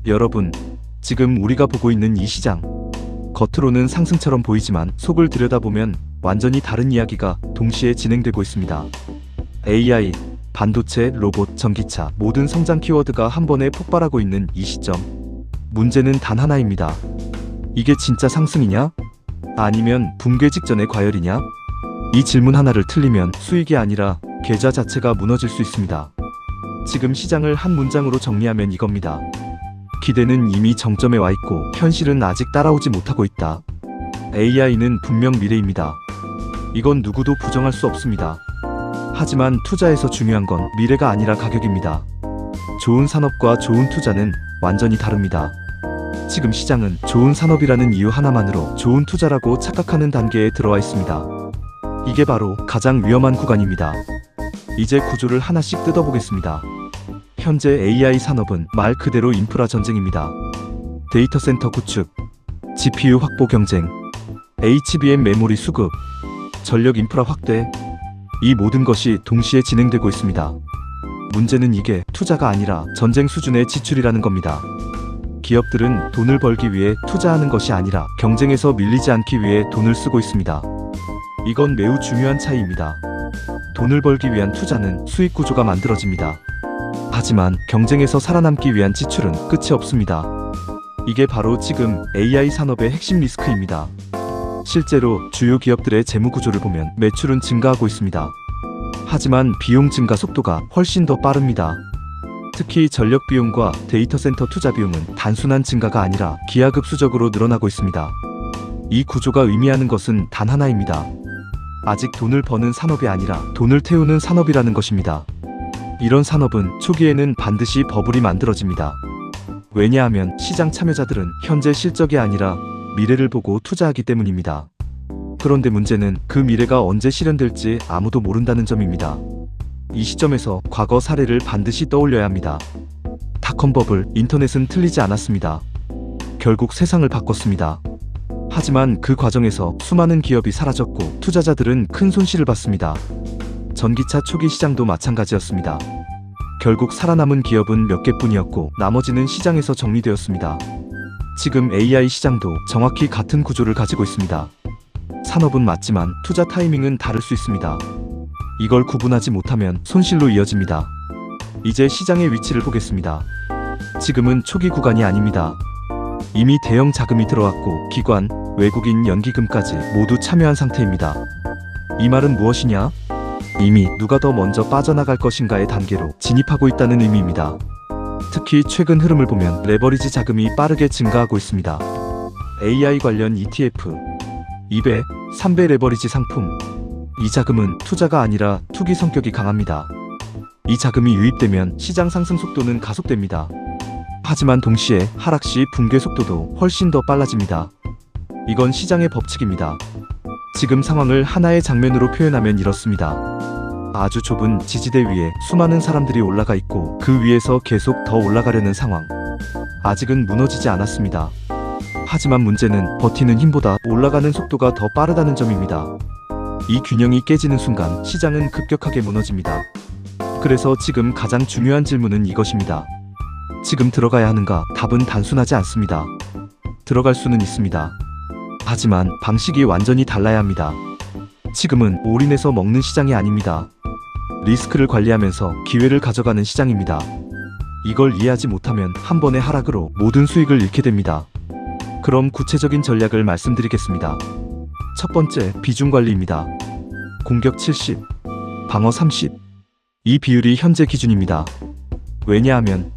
여러분, 지금 우리가 보고 있는 이 시장, 겉으로는 상승처럼 보이지만 속을 들여다보면 완전히 다른 이야기가 동시에 진행되고 있습니다. AI, 반도체, 로봇, 전기차, 모든 성장 키워드가 한 번에 폭발하고 있는 이 시점. 문제는 단 하나입니다. 이게 진짜 상승이냐? 아니면 붕괴 직전의 과열이냐? 이 질문 하나를 틀리면 수익이 아니라 계좌 자체가 무너질 수 있습니다. 지금 시장을 한 문장으로 정리하면 이겁니다. 기대는 이미 정점에 와 있고 현실은 아직 따라오지 못하고 있다. AI는 분명 미래입니다. 이건 누구도 부정할 수 없습니다. 하지만 투자에서 중요한 건 미래가 아니라 가격입니다. 좋은 산업과 좋은 투자는 완전히 다릅니다. 지금 시장은 좋은 산업이라는 이유 하나만으로 좋은 투자라고 착각하는 단계에 들어와 있습니다. 이게 바로 가장 위험한 구간입니다. 이제 구조를 하나씩 뜯어보겠습니다. 현재 AI 산업은 말 그대로 인프라 전쟁입니다. 데이터 센터 구축, GPU 확보 경쟁, HBM 메모리 수급, 전력 인프라 확대, 이 모든 것이 동시에 진행되고 있습니다. 문제는 이게 투자가 아니라 전쟁 수준의 지출이라는 겁니다. 기업들은 돈을 벌기 위해 투자하는 것이 아니라 경쟁에서 밀리지 않기 위해 돈을 쓰고 있습니다. 이건 매우 중요한 차이입니다. 돈을 벌기 위한 투자는 수익 구조가 만들어집니다. 하지만 경쟁에서 살아남기 위한 지출은 끝이 없습니다. 이게 바로 지금 AI 산업의 핵심 리스크입니다. 실제로 주요 기업들의 재무 구조를 보면 매출은 증가하고 있습니다. 하지만 비용 증가 속도가 훨씬 더 빠릅니다. 특히 전력 비용과 데이터 센터 투자 비용은 단순한 증가가 아니라 기하급수적으로 늘어나고 있습니다. 이 구조가 의미하는 것은 단 하나입니다. 아직 돈을 버는 산업이 아니라 돈을 태우는 산업이라는 것입니다. 이런 산업은 초기에는 반드시 버블이 만들어집니다. 왜냐하면 시장 참여자들은 현재 실적이 아니라 미래를 보고 투자하기 때문입니다. 그런데 문제는 그 미래가 언제 실현될지 아무도 모른다는 점입니다. 이 시점에서 과거 사례를 반드시 떠올려야 합니다. 닷컴 버블, 인터넷은 틀리지 않았습니다. 결국 세상을 바꿨습니다. 하지만 그 과정에서 수많은 기업이 사라졌고 투자자들은 큰 손실을 봤습니다. 전기차 초기 시장도 마찬가지였습니다. 결국 살아남은 기업은 몇 개뿐이었고 나머지는 시장에서 정리되었습니다. 지금 AI 시장도 정확히 같은 구조를 가지고 있습니다. 산업은 맞지만 투자 타이밍은 다를 수 있습니다. 이걸 구분하지 못하면 손실로 이어집니다. 이제 시장의 위치를 보겠습니다. 지금은 초기 구간이 아닙니다. 이미 대형 자금이 들어왔고 기관, 외국인, 연기금까지 모두 참여한 상태입니다. 이 말은 무엇이냐? 이미 누가 더 먼저 빠져나갈 것인가의 단계로 진입하고 있다는 의미입니다. 특히 최근 흐름을 보면 레버리지 자금이 빠르게 증가하고 있습니다. AI 관련 ETF, 2배, 3배 레버리지 상품. 이 자금은 투자가 아니라 투기 성격이 강합니다. 이 자금이 유입되면 시장 상승 속도는 가속됩니다. 하지만 동시에 하락 시 붕괴 속도도 훨씬 더 빨라집니다. 이건 시장의 법칙입니다. 지금 상황을 하나의 장면으로 표현하면 이렇습니다. 아주 좁은 지지대 위에 수많은 사람들이 올라가 있고 그 위에서 계속 더 올라가려는 상황. 아직은 무너지지 않았습니다. 하지만 문제는 버티는 힘보다 올라가는 속도가 더 빠르다는 점입니다. 이 균형이 깨지는 순간 시장은 급격하게 무너집니다. 그래서 지금 가장 중요한 질문은 이것입니다. 지금 들어가야 하는가? 답은 단순하지 않습니다. 들어갈 수는 있습니다. 하지만 방식이 완전히 달라야 합니다. 지금은 올인해서 먹는 시장이 아닙니다. 리스크를 관리하면서 기회를 가져가는 시장입니다. 이걸 이해하지 못하면 한 번의 하락으로 모든 수익을 잃게 됩니다. 그럼 구체적인 전략을 말씀드리겠습니다. 첫 번째, 비중 관리입니다. 공격 70, 방어 30. 이 비율이 현재 기준입니다. 왜냐하면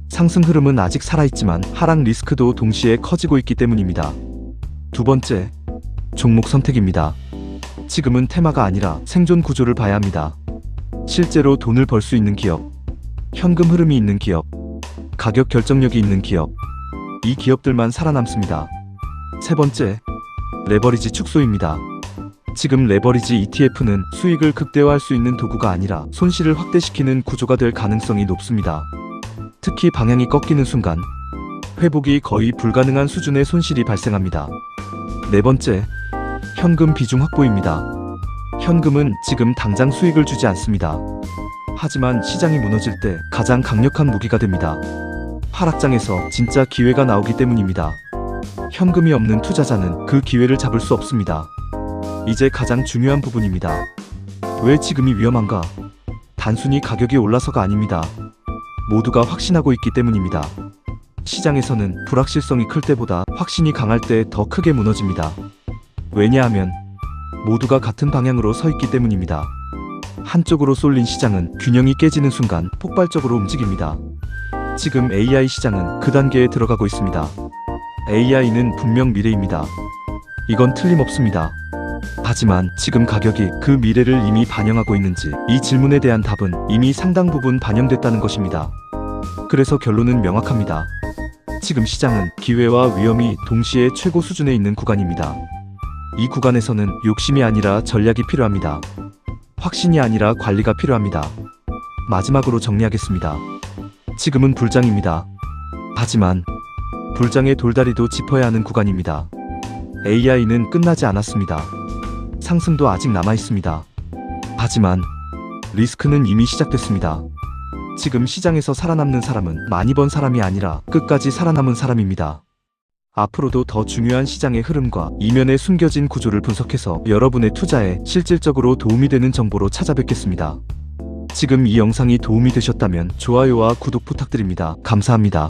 상승 흐름은 아직 살아있지만 하락 리스크도 동시에 커지고 있기 때문입니다. 두 번째, 종목 선택입니다. 지금은 테마가 아니라 생존 구조를 봐야 합니다. 실제로 돈을 벌 수 있는 기업, 현금 흐름이 있는 기업, 가격 결정력이 있는 기업, 이 기업들만 살아남습니다. 세 번째, 레버리지 축소입니다. 지금 레버리지 ETF는 수익을 극대화할 수 있는 도구가 아니라 손실을 확대시키는 구조가 될 가능성이 높습니다. 특히 방향이 꺾이는 순간 회복이 거의 불가능한 수준의 손실이 발생합니다. 네 번째, 현금 비중 확보입니다. 현금은 지금 당장 수익을 주지 않습니다. 하지만 시장이 무너질 때 가장 강력한 무기가 됩니다. 하락장에서 진짜 기회가 나오기 때문입니다. 현금이 없는 투자자는 그 기회를 잡을 수 없습니다. 이제 가장 중요한 부분입니다. 왜 지금이 위험한가? 단순히 가격이 올라서가 아닙니다. 모두가 확신하고 있기 때문입니다. 시장에서는 불확실성이 클 때보다 확신이 강할 때 더 크게 무너집니다. 왜냐하면 모두가 같은 방향으로 서 있기 때문입니다. 한쪽으로 쏠린 시장은 균형이 깨지는 순간 폭발적으로 움직입니다. 지금 AI 시장은 그 단계에 들어가고 있습니다. AI는 분명 미래입니다. 이건 틀림없습니다. 하지만 지금 가격이 그 미래를 이미 반영하고 있는지, 이 질문에 대한 답은 이미 상당 부분 반영됐다는 것입니다. 그래서 결론은 명확합니다. 지금 시장은 기회와 위험이 동시에 최고 수준에 있는 구간입니다. 이 구간에서는 욕심이 아니라 전략이 필요합니다. 확신이 아니라 관리가 필요합니다. 마지막으로 정리하겠습니다. 지금은 불장입니다. 하지만 불장의 돌다리도 짚어야 하는 구간입니다. AI는 끝나지 않았습니다. 상승도 아직 남아 있습니다. 하지만 리스크는 이미 시작됐습니다. 지금 시장에서 살아남는 사람은 많이 번 사람이 아니라 끝까지 살아남은 사람입니다. 앞으로도 더 중요한 시장의 흐름과 이면에 숨겨진 구조를 분석해서 여러분의 투자에 실질적으로 도움이 되는 정보로 찾아뵙겠습니다. 지금 이 영상이 도움이 되셨다면 좋아요와 구독 부탁드립니다. 감사합니다.